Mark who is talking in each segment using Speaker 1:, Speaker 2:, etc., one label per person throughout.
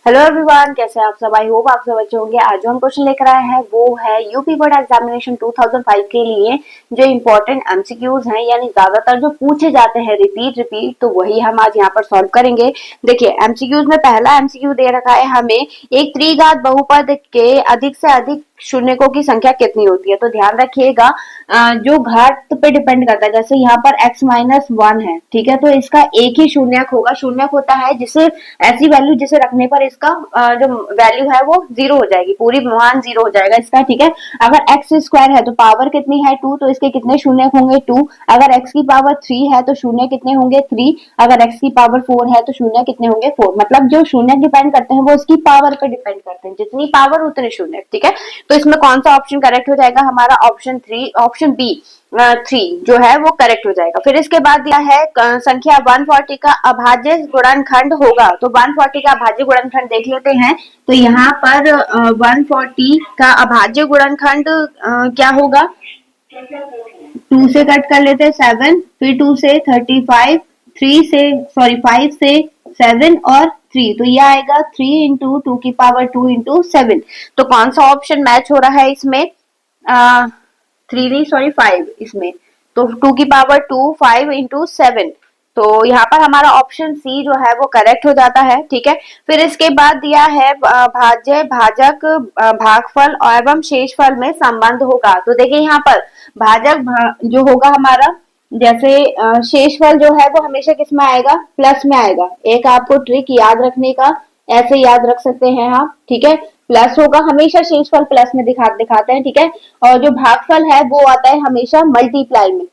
Speaker 1: Hello everyone, कैसे हैं आप सब। आई होप आप सब अच्छे होंगे। आज जो हम क्वेश्चन लेकर आए हैं वो है यूपी बोर्ड एग्जामिनेशन 2005 के लिए जो इम्पोर्टेंट एमसीक्यूज हैं, यानी ज्यादातर जो पूछे जाते हैं रिपीट, तो वही हम आज यहाँ पर सॉल्व करेंगे। देखिए एमसीक्यूज में पहला एमसीक्यू दे रखा है हमें, एक त्रिघात बहुपद के अधिक से अधिक शून्यकों की संख्या कितनी होती है। तो ध्यान रखिएगा, जो घात पे डिपेंड करता है। जैसे यहाँ पर x माइनस वन है, ठीक है, तो इसका एक ही शून्यक होगा। शून्यक होता है जिसे ऐसी वैल्यू जिसे रखने पर इसका जो वैल्यू है वो जीरो हो जाएगी, पूरी मान जीरो हो जाएगा इसका, ठीक है। अगर एक्स स्क्वायर है तो पावर कितनी है टू, तो इसके कितने शून्यक होंगे टू। अगर एक्स की पावर थ्री है तो शून्य कितने होंगे थ्री। अगर एक्स की पावर फोर है तो शून्य कितने होंगे फोर। मतलब जो शून्य डिपेंड करते हैं वो इसकी पावर पर डिपेंड करते हैं, जितनी पावर उतने शून्य, ठीक है। तो इसमें कौन सा ऑप्शन करेक्ट हो जाएगा हमारा, option three, option B three जो है वो करेक्ट हो जाएगा। फिर इसके बाद दिया है संख्या 140 का अभाज्य गुणनखंड होगा। तो 140 का अभाज्य गुणनखंड देख लेते हैं। तो यहाँ पर 140 का अभाज्य गुणनखंड क्या होगा, टू से कट कर लेते हैं सेवन, फिर टू से 35, थ्री से सॉरी फाइव से सेवन और थ्री, तो ये आएगा थ्री इंटू टू की पावर टू इंटू सेवन। तो कौन सा ऑप्शन मैच हो रहा है इसमें, थ्री नहीं सॉरी फाइव इसमें। तो टू की power two, five into seven, तो यहाँ पर हमारा ऑप्शन सी जो है वो करेक्ट हो जाता है, ठीक है। फिर इसके बाद दिया है भाज्य भाजक भागफल एवं शेषफल में संबंध होगा। तो देखिए यहाँ पर जो होगा हमारा, जैसे शेषफल जो है वो हमेशा किस में आएगा, प्लस में आएगा। एक आपको ट्रिक याद रखने का, ऐसे याद रख सकते हैं आप, ठीक है। प्लस होगा हमेशा, शेषफल प्लस में दिखाते हैं, ठीक है। और जो भागफल है वो आता है हमेशा मल्टीप्लाई में,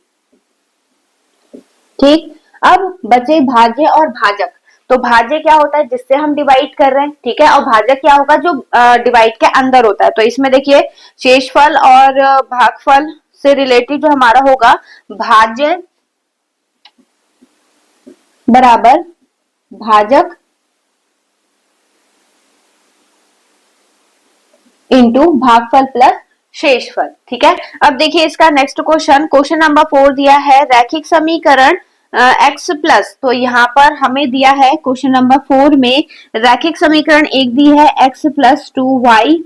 Speaker 1: ठीक। अब बचे भाज्य और भाजक। तो भाज्य क्या होता है, जिससे हम डिवाइड कर रहे हैं, ठीक है। और भाजक क्या होगा, जो डिवाइड के अंदर होता है। तो इसमें देखिए शेषफल और भागफल से रिलेटेड जो हमारा होगा, भाज्य बराबर भाजक इंटू भागफल प्लस शेषफल, ठीक है। अब देखिए इसका नेक्स्ट क्वेश्चन नंबर 4 दिया है, रैखिक समीकरण x प्लस। तो यहाँ पर हमें दिया है क्वेश्चन नंबर 4 में रैखिक समीकरण एक दी है x plus two y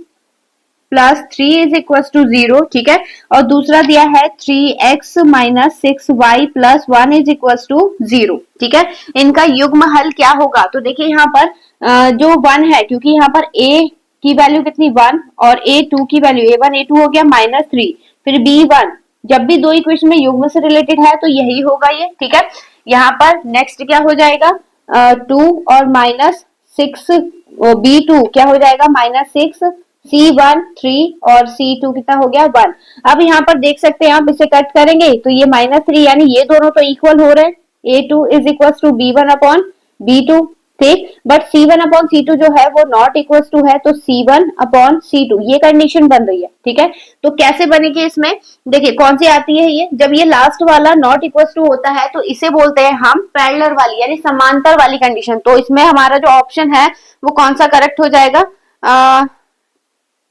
Speaker 1: plus three is equal to zero, ठीक है। और दूसरा दिया है three x minus six y plus one is equal to zero, ठीक है। इनका युग्म हल क्या होगा। तो देखिए यहाँ पर जो वन है, क्योंकि यहाँ पर a की वैल्यू कितनी वन और a2 की वैल्यू a1 a2 हो गया माइनस थ्री, फिर b1। जब भी दो इक्वेशन में युग्म से रिलेटेड है तो यही होगा ये, ठीक है। यहाँ पर नेक्स्ट क्या हो जाएगा, टू और माइनस सिक्स, b2 क्या हो जाएगा माइनस सिक्स, C1 थ्री और C2 कितना हो गया वन। अब यहाँ पर देख सकते हैं आप, इसे कट करेंगे तो ये माइनस थ्री, यानी ये दोनों तो इक्वल हो रहे हैं, A2 is equal to B1 upon B2, ठीक। बट C1 अपॉन C2 जो है वो नॉट इक्वल टू है, तो C1 अपॉन C2 ये कंडीशन बन रही है, ठीक है। तो कैसे बनेगी इसमें, देखिए कौन सी आती है ये, जब ये लास्ट वाला नॉट इक्वल टू होता है तो इसे बोलते हैं हम पैरेलल वाली यानी समांतर वाली कंडीशन। तो इसमें हमारा जो ऑप्शन है वो कौन सा करेक्ट हो जाएगा,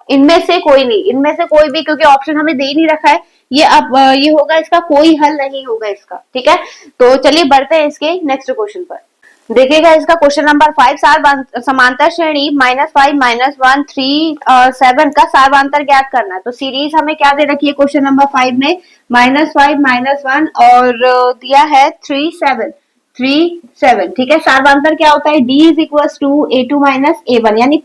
Speaker 1: इनमें से कोई नहीं, इनमें से कोई भी, क्योंकि ऑप्शन हमें दे ही नहीं रखा है। ये अब ये होगा, इसका कोई हल नहीं होगा इसका, ठीक है। तो चलिए बढ़ते हैं इसके नेक्स्ट क्वेश्चन पर। देखिएगा इसका क्वेश्चन नंबर 5, समांतर श्रेणी minus five minus one three seven का सारवांतर ज्ञात करना है। तो सीरीज हमें क्या दे रखी है क्वेश्चन नंबर 5 में, माइनस फाइव माइनस वन और दिया है थ्री सेवन, ठीक है। सारवांतर क्या होता है, d is equal to a two minus a one, यानी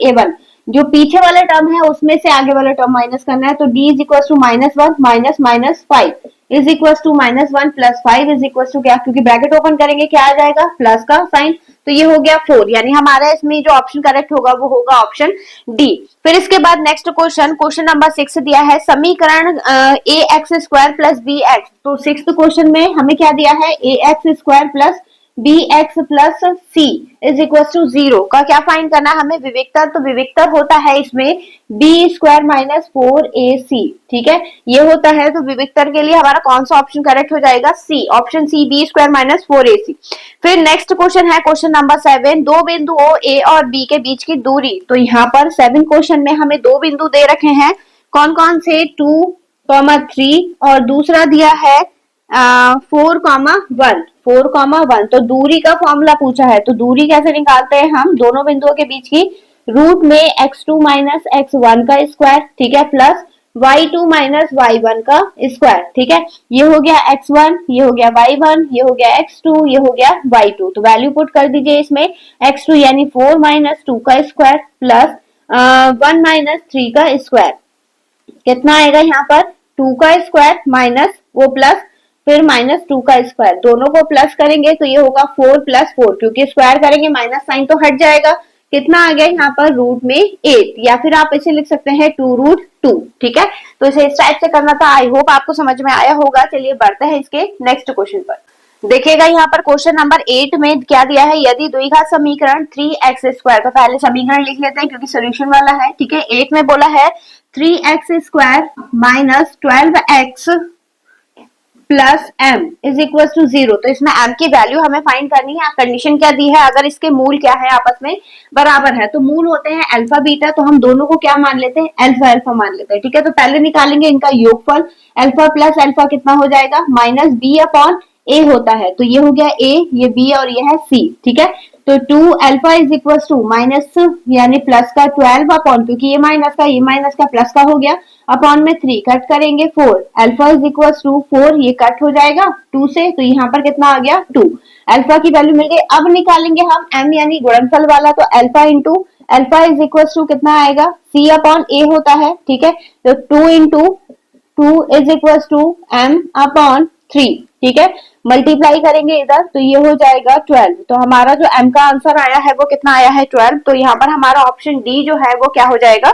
Speaker 1: ए वन जो पीछे वाला टर्म है उसमें से आगे वाला टर्म माइनस करना है। तो d is equal to minus one minus minus five is equal to minus one plus five is equal to क्या, क्योंकि ब्रैकेट ओपन करेंगे क्या आ जाएगा प्लस का साइन, तो ये हो गया फोर। यानी हमारा इसमें जो ऑप्शन करेक्ट होगा वो होगा ऑप्शन डी। फिर इसके बाद नेक्स्ट क्वेश्चन नंबर 6 दिया है, समीकरण a x square plus b x. तो सिक्स क्वेश्चन में हमें क्या दिया है, a x square plus b x plus c is equal to zero का क्या फाइंड करना है हमें, विविक्तर। तो विविक्तर होता है इसमें B square minus four a सी, ठीक है, ये होता है। तो विविक्तर के लिए हमारा कौन सा ऑप्शन करेक्ट हो जाएगा, c, option c, b square minus four a c. फिर नेक्स्ट क्वेश्चन है क्वेश्चन नंबर 7, दो बिंदुओं ए और बी के बीच की दूरी। तो यहाँ पर 7 क्वेश्चन में हमें दो बिंदु दे रखे हैं, कौन कौन से, 2, 3 और दूसरा दिया है 4,1 4,1। तो दूरी का फॉर्मूला पूछा है, तो दूरी कैसे निकालते हैं हम, दोनों बिंदुओं के बीच की, रूट में x2 माइनस x1 का स्क्वायर, ठीक है, प्लस y2 माइनस y1 का स्क्वायर, ठीक है। ये हो गया x1, ये हो गया y1, ये हो गया x2, ये हो गया y2। तो वैल्यू पुट कर दीजिए इसमें, x2 यानी 4 माइनस 2 का स्क्वायर प्लस 1 माइनस 3 का स्क्वायर, कितना आएगा यहाँ पर, 2 का स्क्वायर माइनस वो प्लस, फिर माइनस 2 का स्क्वायर, दोनों को प्लस करेंगे तो ये होगा 4 प्लस 4, क्योंकि स्क्वायर करेंगे माइनस साइन तो हट जाएगा। कितना आ गया यहाँ पर, रूट में 8, या फिर आप इसे लिख सकते हैं 2√2, ठीक है। तो इसे इस टाइप से करना था। आई होप आपको समझ में आया होगा। चलिए बढ़ते हैं इसके नेक्स्ट क्वेश्चन पर। देखिएगा यहाँ पर क्वेश्चन नंबर 8 में क्या दिया है, यदि द्विघात समीकरण 3x², तो पहले समीकरण लिख लेते हैं क्योंकि सोल्यूशन वाला है, ठीक है। 8 में बोला है 3x² minus 12x plus m is equal to 0। तो इसमें m की वैल्यू हमें फाइंड करनी है। कंडीशन क्या दी है, अगर इसके मूल क्या है, आपस में बराबर है, तो मूल होते हैं अल्फा बीटा, तो हम दोनों को क्या मान लेते हैं, अल्फा अल्फा मान लेते हैं, ठीक है। तो पहले निकालेंगे इनका योगफल, अल्फा प्लस अल्फा कितना हो जाएगा, माइनस बी अपॉन ए होता है, तो ये हो गया a, ये b और ये है c, ठीक है। तो 2 alpha is equal to minus यानी प्लस का 12 अपॉन, क्योंकि ये माइनस का ये माइनस का प्लस का हो गया, अपॉन में 3 कट करेंगे 4, अल्फा इज इक्वल टू 4, ये कट हो जाएगा 2 से, तो यहाँ पर कितना आ गया 2, अल्फा की वैल्यू मिल गई। अब निकालेंगे हम m यानी गुणनफल वाला, तो alpha into alpha is equal to कितना आएगा, c अपॉन a होता है, ठीक है। तो 2 into 2 is equal to m upon 3, ठीक है। मल्टीप्लाई करेंगे इधर तो ये हो जाएगा 12। तो हमारा जो m का आंसर आया है वो कितना आया है 12। तो यहाँ पर हमारा ऑप्शन डी जो है वो क्या हो जाएगा,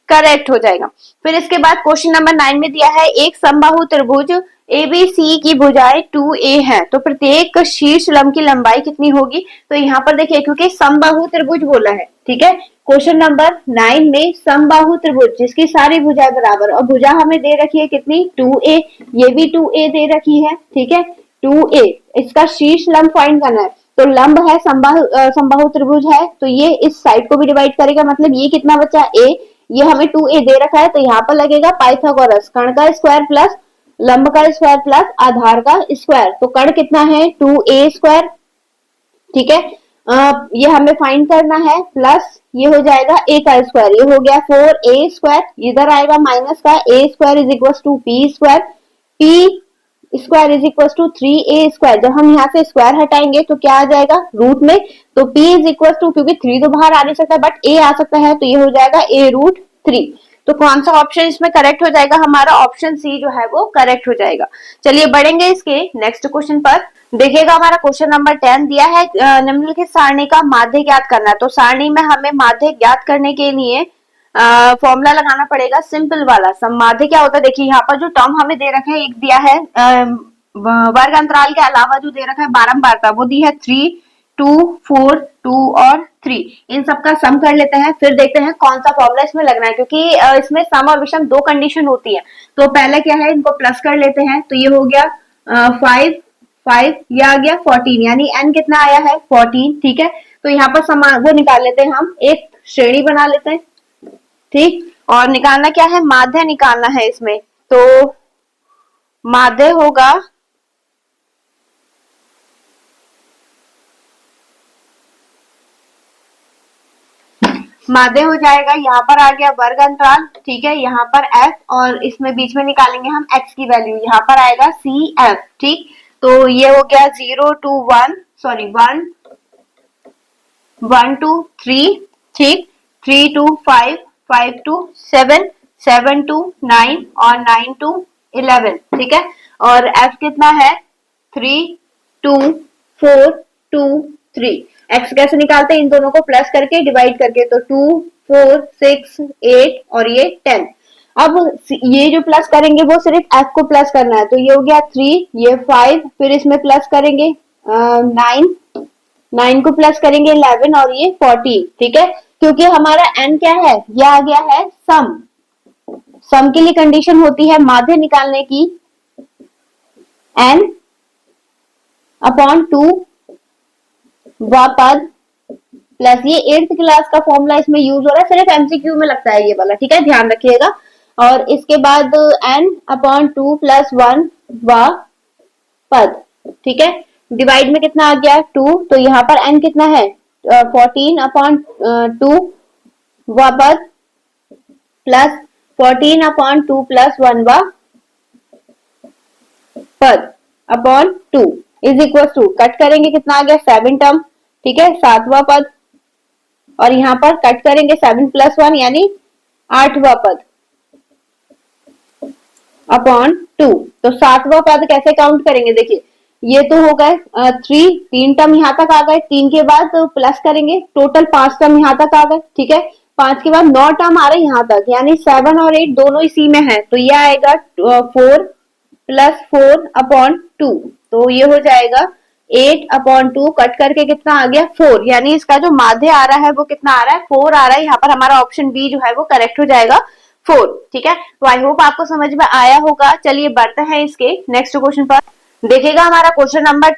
Speaker 1: करेक्ट हो जाएगा। फिर इसके बाद क्वेश्चन नंबर 9 में दिया है एक समबाहु त्रिभुज एबीसी की भुजाएं 2a है, तो प्रत्येक शीर्ष लंब की लंबाई कितनी होगी। तो यहाँ पर देखिए क्योंकि समबाहु त्रिभुज बोला है, ठीक है। क्वेश्चन नंबर 9 में समबाहु त्रिभुज जिसकी सारी भुजाएं बराबर, और भुजा हमें दे रखी है कितनी 2a, ये भी 2a दे रखी है, ठीक है। 2a, इसका शीर्ष लंब फाइंड करना है, तो लंब है समबाहु त्रिभुज है, तो ये इस साइड को भी डिवाइड करेगा, मतलब ये कितना बचा a, ये हमें 2a दे रखा है, तो यहाँ पर लगेगा पाइथागोरस, कर्ण का स्क्वायर प्लस लंब का स्क्वायर प्लस आधार का स्क्वायर, तो कर्ण कितना है 2a², ठीक है। ये हमें फाइंड करना है, प्लस ये हो जाएगा a का स्क्वायर, ये हो गया 4a², इधर आएगा माइनस का a² is equal to p², p² is equal to 3a²। जब हम यहाँ से स्क्वायर हटाएंगे तो क्या आ जाएगा रूट में, तो p इज इक्वल टू, क्योंकि 3 तो बाहर आ नहीं सकता बट a आ सकता है, तो ये हो जाएगा a√3। तो कौन सा ऑप्शन इसमें करेक्ट हो जाएगा, हमारा ऑप्शन सी जो है वो करेक्ट हो जाएगा। चलिए बढ़ेंगे इसके नेक्स्ट क्वेश्चन पर। देखिएगा हमारा क्वेश्चन नंबर 10 दिया है निम्नलिखित सारणी का माध्य ज्ञात करना है। तो सारणी में हमें माध्य ज्ञात करने के लिए फॉर्मूला लगाना पड़ेगा, सिंपल वाला। सम्माध्य क्या होता है, देखिए यहाँ पर जो टर्म हमें दे रखा है, एक दिया है वर्ग अंतराल के अलावा जो दे रखा है बारंबारता, वो दी है 3, 2, 4, 2 और 3, इन सबका सम कर लेते हैं, फिर देखते हैं कौन सा फॉर्मूला इसमें लगना है, क्योंकि इसमें सम और विषम दो कंडीशन होती है। तो पहले क्या है, इनको प्लस कर लेते हैं, तो ये हो गया 5, 5, ये आ गया 14, यानी n कितना आया है 14, ठीक है। तो यहाँ पर समान वो निकाल लेते हैं, हम एक श्रेणी बना लेते हैं, ठीक। और निकालना क्या है, माध्य निकालना है इसमें, तो माध्य होगा माध्य हो जाएगा, यहाँ पर आ गया वर्ग अंतराल, ठीक है, यहाँ पर f, और इसमें बीच में निकालेंगे हम x की वैल्यू, यहाँ पर आएगा CF, ठीक। तो ये हो गया 0 to 1, सॉरी 1 to 3, ठीक, 3 to 5, 5 to 7, 7 to 9 और 9 to 11, ठीक है। और f कितना है 3, 2, 4, 2, 3। x कैसे निकालते हैं, इन दोनों को प्लस करके डिवाइड करके, तो 2, 4, 6, 8 और ये 10। अब ये जो प्लस करेंगे वो सिर्फ f को प्लस करना है, तो ये हो गया 3, ये 5, फिर इसमें प्लस करेंगे 9, 9 को प्लस करेंगे 11 और ये 14, ठीक है। क्योंकि हमारा n क्या है, ये आ गया है सम, सम के लिए कंडीशन होती है माध्य निकालने की n अपॉन 2 व पद प्लस ये 8th क्लास का फॉर्मूला इसमें यूज हो रहा है, सिर्फ एमसीक्यू में लगता है ये वाला, ठीक है, ध्यान रखिएगा। और इसके बाद n अपॉन 2 प्लस 1 व पद, ठीक है। डिवाइड में कितना आ गया 2, तो यहाँ पर n कितना है 14/2 वा पद प्लस 14/2 प्लस 1 वा पद upon 2 is equal to, cut करेंगे कितना आ गया 7 टर्म, ठीक है, 7वां पद, और यहाँ पर कट करेंगे 7 प्लस 1 यानी 8वां पद अपॉन 2। तो 7वां पद कैसे काउंट करेंगे, देखिए ये तो हो गए 3 टर्म यहाँ तक आ गए, 3 के बाद तो प्लस करेंगे, टोटल 5 टर्म यहाँ तक आ गए, ठीक है। 5 के बाद 9 टर्म आ रहे यहाँ तक, यानी 7 और 8 दोनों इसी में है, तो ये आएगा 4 प्लस 4 अपॉन 2, तो ये हो जाएगा 8/2, कट करके कितना आ गया 4, यानी इसका जो माध्य आ रहा है वो कितना आ रहा है 4 आ रहा है। यहाँ पर हमारा ऑप्शन बी जो है वो करेक्ट हो जाएगा 4, ठीक है। तो आई होप आपको समझ में आया होगा। चलिए बढ़ते हैं इसके नेक्स्ट क्वेश्चन पर। देखिएगा हमारा क्वेश्चन नंबर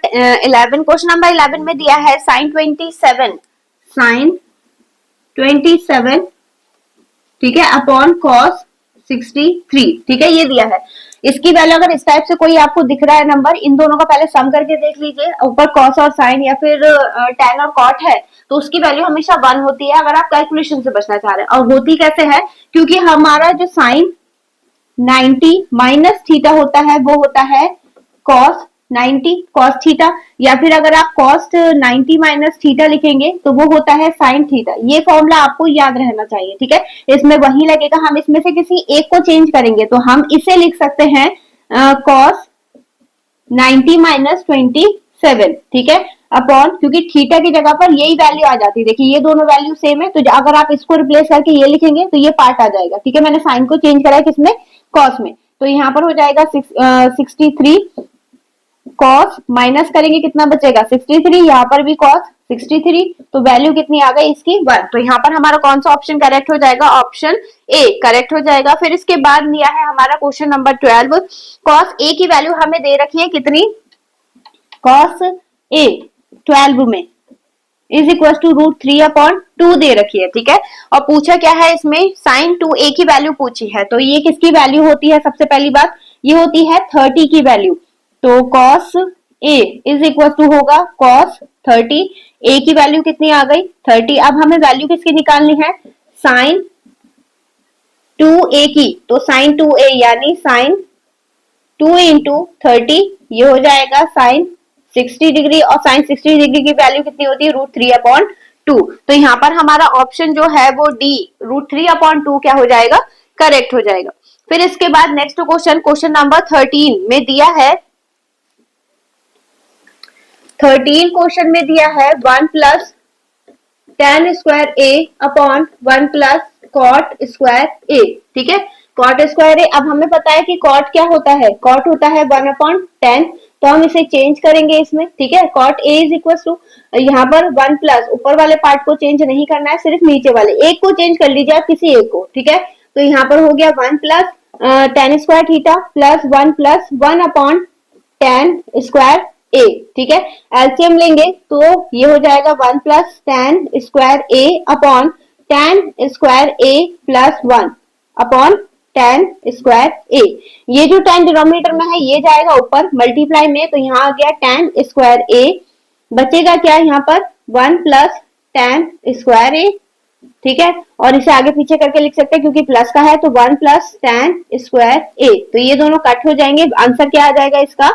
Speaker 1: 11, क्वेश्चन नंबर 11 में दिया है sin 27, ठीक है, अपॉन cos 63, ठीक है, ये दिया है। इसकी वैल्यू अगर इस टाइप से कोई आपको दिख रहा है नंबर, इन दोनों का पहले सम करके देख लीजिए, ऊपर cos और sin या फिर tan और cot है तो उसकी वैल्यू हमेशा 1 होती है अगर आप कैलकुलेशन से बचना चाह रहे हैं। और होती कैसे है, क्योंकि हमारा जो sin 90 माइनस थीटा होता है वो होता है cos 90 cos थीटा, या फिर अगर आप cos 90 माइनस थीटा लिखेंगे तो वो होता है sin थीटा। ये फॉर्मूला आपको याद रहना चाहिए, ठीक है। इसमें वही लगेगा, हम इसमें से किसी एक को चेंज करेंगे तो हम इसे लिख सकते हैं cos 90 माइनस 27, ठीक है, अपॉन, क्योंकि थीटा की जगह पर यही वैल्यू आ जाती है। देखिए ये दोनों वैल्यू सेम है, तो अगर आप इसको रिप्लेस करके ये लिखेंगे तो ये पार्ट आ जाएगा, ठीक है। मैंने साइन को चेंज करा है किसमें, cos में, तो यहाँ पर हो जाएगा 63 cos, माइनस करेंगे कितना बचेगा 63, यहाँ पर भी cos 63, तो वैल्यू कितनी आ गई इसकी 1। तो यहाँ पर हमारा कौन सा ऑप्शन करेक्ट हो जाएगा, ऑप्शन ए करेक्ट हो जाएगा। फिर इसके बाद दिया है हमारा क्वेश्चन नंबर 12, cos a की वैल्यू हमें दे रखी है कितनी, cos a 12 में इज इक्वल टू √3/2 दे रखी है, ठीक है। और पूछा क्या है इसमें, sin 2a की वैल्यू पूछी है, तो ये किसकी वैल्यू होती है, सबसे पहली बात ये होती है 30 की वैल्यू, तो cos a is equal to होगा cos 30, a की वैल्यू कितनी आ गई 30। अब हमें वैल्यू किसकी निकालनी है, sin 2a की, तो sin 2a यानी sin 2 इंटू 30, ये हो जाएगा sin 60 डिग्री, और sin 60 डिग्री की वैल्यू कितनी होती है √3/2। तो यहाँ पर हमारा ऑप्शन जो है वो डी √3/2 क्या हो जाएगा, करेक्ट हो जाएगा। फिर इसके बाद नेक्स्ट क्वेश्चन, क्वेश्चन नंबर 13 में दिया है 13 क्वेश्चन में दिया है 1 plus tan square a upon 1 plus cot square a, ठीक है, cot स्क्वायर a। अब हमें पता है कि cot क्या होता है, cot होता है 1/10, तो हम इसे चेंज करेंगे इसमें, ठीक है। cot a is equal to, यहाँ पर 1 प्लस, ऊपर वाले पार्ट को चेंज नहीं करना है, सिर्फ नीचे वाले एक को चेंज कर लीजिए आप, किसी एक को, ठीक है। तो यहाँ पर हो गया 1 plus tan square theta plus 1 plus 1/tan square a, ठीक है। एलसीएम लेंगे तो ये हो जाएगा 1 plus tan square a upon tan square a plus 1 upon tan square a। ये जो tan डिनोमिनेटर में है ये जाएगा ऊपर मल्टीप्लाई में, तो यहाँ आ गया tan स्क्वायर a, बचेगा क्या यहाँ पर 1 प्लस tan स्क्वायर a, ठीक है। और इसे आगे पीछे करके लिख सकते हैं क्योंकि प्लस का है, तो 1 प्लस tan स्क्वायर a, तो ये दोनों कट हो जाएंगे, आंसर क्या आ जाएगा इसका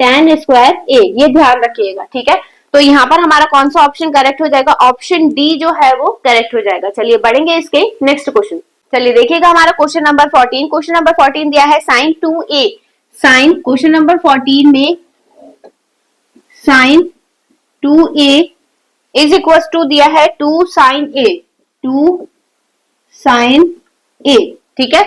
Speaker 1: tan स्क्वायर a, ये ध्यान रखिएगा, ठीक है। तो यहाँ पर हमारा कौन सा ऑप्शन करेक्ट हो जाएगा, ऑप्शन डी जो है वो करेक्ट हो जाएगा। चलिए बढ़ेंगे इसके नेक्स्ट क्वेश्चन। चलिए देखिएगा हमारा क्वेश्चन नंबर 14, क्वेश्चन नंबर 14 दिया है sin 2a, sign question number 14 में sin 2a is equal to दिया है 2 sin a, 2 sin a, ठीक है।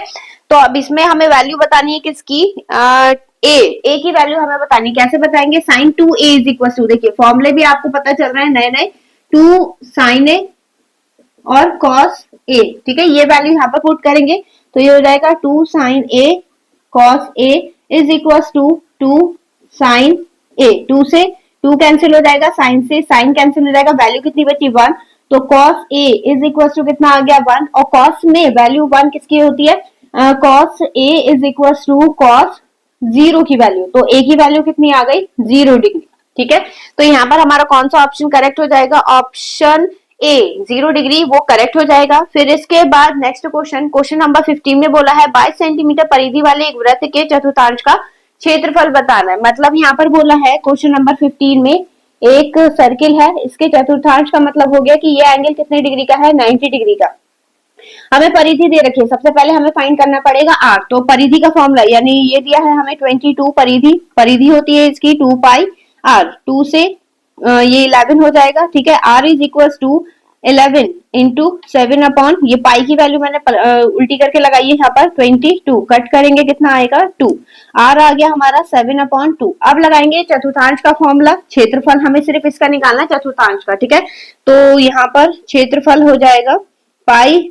Speaker 1: तो अब इसमें हमें वैल्यू बतानी है किसकी, a की वैल्यू हमें बतानी, कैसे बताएंगे, sin 2a is equal to, देखिए फॉर्मूले भी आपको पता चल रहा है नए नए, 2 sin a और cos a, ठीक है। ये वैल्यू यहाँ पर पुट करेंगे तो ये हो जाएगा 2 sin a cos a is equal to 2 sin a, 2 से 2 कैंसिल हो जाएगा, sin से sin कैंसिल हो जाएगा, वैल्यू कितनी बची 1, तो cos a is equal to कितना आ गया 1, और cos में वैल्यू 1 किसकी होती है, cos a is equal to cos zero की वैल्यू, तो ए की वैल्यू कितनी आ गई 0 डिग्री। ठीक है, तो यहाँ पर हमारा कौन सा ऑप्शन करेक्ट हो जाएगा, ऑप्शन ए 0 डिग्री वो करेक्ट हो जाएगा। फिर इसके बाद नेक्स्ट क्वेश्चन, क्वेश्चन नंबर 15 में बोला है 22 सेंटीमीटर परिधि वाले एक वृत्त के चतुर्थांश का क्षेत्रफल बताना है। मतलब यहाँ पर बोला है क्वेश्चन नंबर 15 में एक सर्किल है, इसके चतुर्थांश का मतलब हो गया कि ये एंगल कितने डिग्री का है, 90 डिग्री का। हमें परिधि दे रखी है, सबसे पहले हमें फाइंड करना पड़ेगा आर। तो परिधि का फॉर्मूला यानी ये दिया है हमें 22 परिधि, परिधि होती है इसकी 2 पाई आर, 2 से ये 11 हो जाएगा। ठीक है, r is equal to 11 into 7 upon, ये पाई की वैल्यू मैंने उल्टी करके लगाई है यहाँ पर 22, कट करेंगे कितना आएगा 2, आर आ गया हमारा 7 अपॉन 2। अब लगाएंगे चतुर्थांश का फॉर्मूला, क्षेत्रफल हमें सिर्फ इसका निकालना है चतुर्थांश का। ठीक है, तो यहाँ पर क्षेत्रफल हो जाएगा pi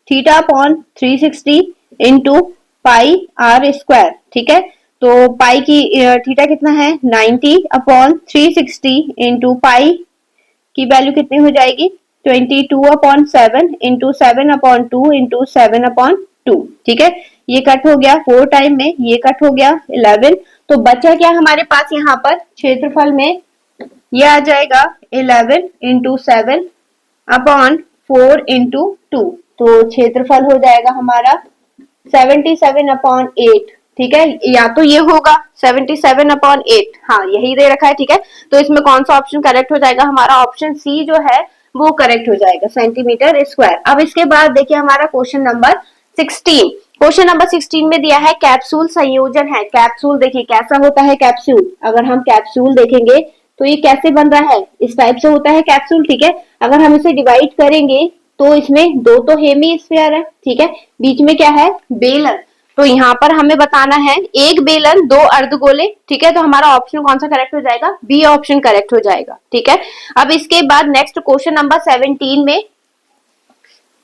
Speaker 1: theta upon 360 into pi r square. ठीक है, तो पाई की थीटा कितना है 90 अपॉन 360 इंटू पाई की वैल्यू कितनी हो जाएगी 22 upon 7 into 7 upon 2 into 7 upon 2। ठीक है, ये कट हो गया 4 टाइम में, ये कट हो गया 11। तो बचा क्या हमारे पास यहाँ पर क्षेत्रफल में, ये आ जाएगा 11 इंटू 7 अपॉन 4 इंटू 2। तो क्षेत्रफल हो जाएगा हमारा 77 अपॉन 8। ठीक है, या तो ये होगा 77 अपॉन 8, हाँ यही दे रखा है। ठीक है, तो इसमें कौन सा ऑप्शन करेक्ट हो जाएगा, हमारा ऑप्शन सी जो है वो करेक्ट हो जाएगा, सेंटीमीटर स्क्वायर। अब इसके बाद देखिए हमारा क्वेश्चन नंबर 16, क्वेश्चन नंबर 16 में दिया है कैप्सूल संयोजन है। कैप्सूल देखिए कैसा होता है कैप्सूल, अगर हम कैप्सूल देखेंगे तो ये कैसे बन रहा है, इस टाइप से होता है कैप्सूल। ठीक है, अगर हम इसे डिवाइड करेंगे तो इसमें दो तो हेमीस्फीयर है। ठीक है, बीच में क्या है बेलन, तो यहाँ पर हमें बताना है एक बेलन दो अर्धगोले। ठीक है, तो हमारा ऑप्शन कौन सा करेक्ट हो जाएगा, बी ऑप्शन करेक्ट हो जाएगा। ठीक है, अब इसके बाद नेक्स्ट क्वेश्चन नंबर 17 में,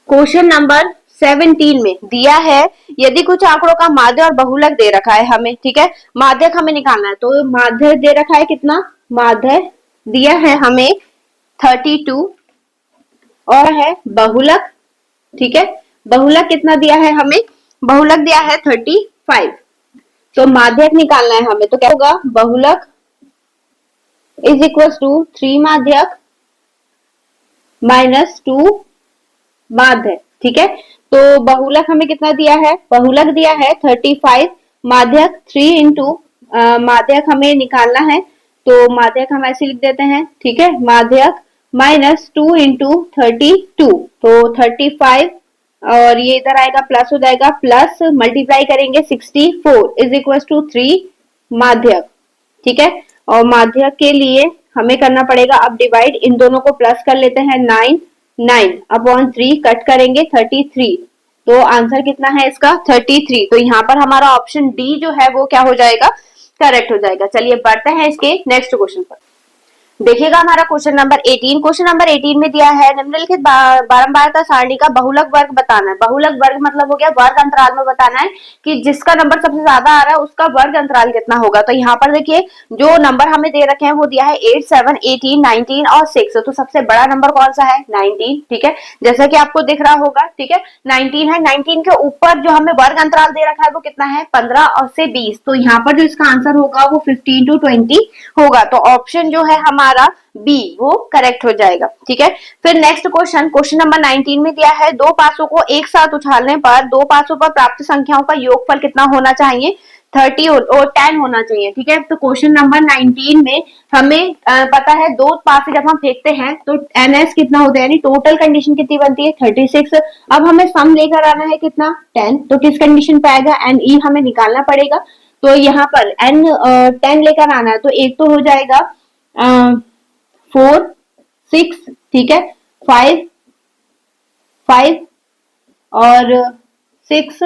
Speaker 1: क्वेश्चन नंबर 17 में दिया है यदि कुछ आंकड़ों का माध्य और बहुलक दे रखा है हमें। ठीक है, माध्यक हमें निकालना है, तो माध्य दे रखा है कितना, माध्य दिया है हमें 32 और है बहुलक। ठीक है, बहुलक कितना दिया है हमें, बहुलक दिया है 35। तो माध्यक निकालना है हमें, तो क्या होगा बहुलक इज इक्वल टू 3 माध्यक माइनस 2 माध्य। ठीक है, तो बहुलक हमें कितना दिया है, बहुलक दिया है 35, माध्यक 3 इंटू माध्यक हमें निकालना है, तो माध्यक हम ऐसे लिख देते हैं। ठीक है, माध्यक माइनस 2 इंटू 32, तो 35 और ये इधर आएगा प्लस हो जाएगा, प्लस मल्टीप्लाई करेंगे 64 इज इक्वल टू 3 माध्यक। ठीक है, और माध्यक के लिए हमें करना पड़ेगा अब डिवाइड, इन दोनों को प्लस कर लेते हैं 9 अपॉन 3 कट करेंगे 33, तो आंसर कितना है इसका 33। तो यहाँ पर हमारा ऑप्शन डी जो है वो क्या हो जाएगा, करेक्ट हो जाएगा। चलिए बढ़ते हैं इसके नेक्स्ट क्वेश्चन पर। देखिएगा हमारा क्वेश्चन नंबर 18, क्वेश्चन नंबर 18 में दिया है निम्नलिखित बारंबारता सारणी का बहुलक वर्ग बताना है। बहुलक वर्ग मतलब हो गया वर्ग अंतराल में बताना है कि जिसका नंबर सबसे ज्यादा आ रहा है उसका वर्ग अंतराल कितना होगा। तो यहाँ पर देखिए जो नंबर हमें दे रखे हैं वो दिया है 8, 7, 18, 19 और 6। तो सबसे बड़ा नंबर कौन सा है 19। ठीक है, जैसा कि आपको दिख रहा होगा। ठीक है, 19 है, 19 के ऊपर जो हमें वर्ग अंतराल दे रखा है वो कितना है 15 और से 20। तो यहाँ पर जो इसका आंसर होगा वो 15 to 20 होगा। तो ऑप्शन जो है हमारा बी वो करेक्ट हो जाएगा। ठीक है, फिर नेक्स्ट क्वेश्चन, क्वेश्चन नंबर 19 में दिया है दो पासों को एक साथ उछालने पर दो पासों पर प्राप्त संख्याओं का योगफल कितना होना चाहिए, 30 और 10 होना चाहिए। ठीक है, तो क्वेश्चन नंबर 19 में हमें पता है दो पासे जब हम फेंकते हैं तो एनएस कितना होता है, यानी टोटल कंडीशन कितनी बनती है 36। अब हमें सम लेकर आना है कितना 10, तो किस कंडीशन पे आएगा एन ई हमें निकालना पड़ेगा। तो यहाँ पर एन 10 लेकर आना है, तो एक तो हो जाएगा 4, 6, ठीक है 5 और 6,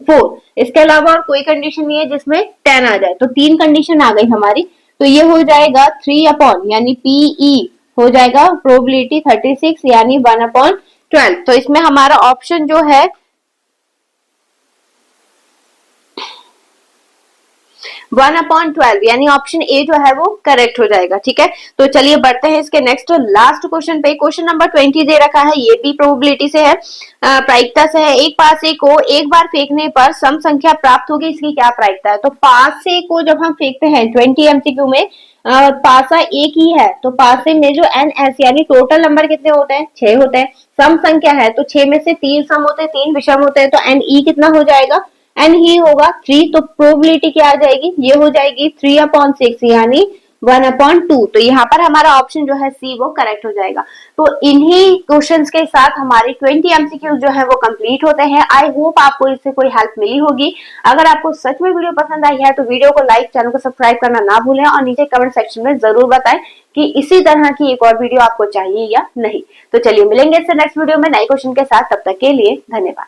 Speaker 1: 4। इसके अलावा और कोई कंडीशन नहीं है जिसमें 10 आ जाए, तो 3 कंडीशन आ गई हमारी। तो ये हो जाएगा 3 अपॉन यानी पीई हो जाएगा प्रोबेबिलिटी 36 यानी 1/12। तो इसमें हमारा ऑप्शन जो है 1/12 यानी ऑप्शन ए जो है वो करेक्ट हो जाएगा। ठीक है, तो चलिए बढ़ते हैं इसके नेक्स्ट लास्ट क्वेश्चन पे। क्वेश्चन नंबर 20 दे रखा है, ये भी प्रोबेबिलिटी से है, प्रायिकता से है। एक पासे को एक बार फेंकने पर सम संख्या प्राप्त होगी, इसकी क्या प्रायिकता है? तो पासे को जब हम फेंकते हैं 20 एमसीक्यू में, पासा एक ही है, तो पासे में जो एन एस यानी टोटल नंबर कितने होते हैं? 6 होते हैं। सम संख्या है तो 6 में से 3 सम होते हैं, 3 विषम होते हैं, तो एन ई कितना हो जाएगा? एन ही होगा 3। तो प्रोबेबिलिटी क्या आ जाएगी? ये हो जाएगी 3/6 यानी 1/2। तो यहाँ पर हमारा ऑप्शन जो है सी वो करेक्ट हो जाएगा। तो इन्हीं क्वेश्चंस के साथ हमारे 20 एमसीक्यू जो है वो कंप्लीट होते हैं। आई होप आपको इससे कोई हेल्प मिली होगी। अगर आपको सच में वीडियो पसंद आई है तो वीडियो को लाइक, चैनल को सब्सक्राइब करना ना भूलें और नीचे कमेंट सेक्शन में जरूर बताएं कि इसी तरह की एक और वीडियो आपको चाहिए या नहीं। तो चलिए मिलेंगे इससे नेक्स्ट वीडियो में नए क्वेश्चन के साथ, तब तक के लिए धन्यवाद।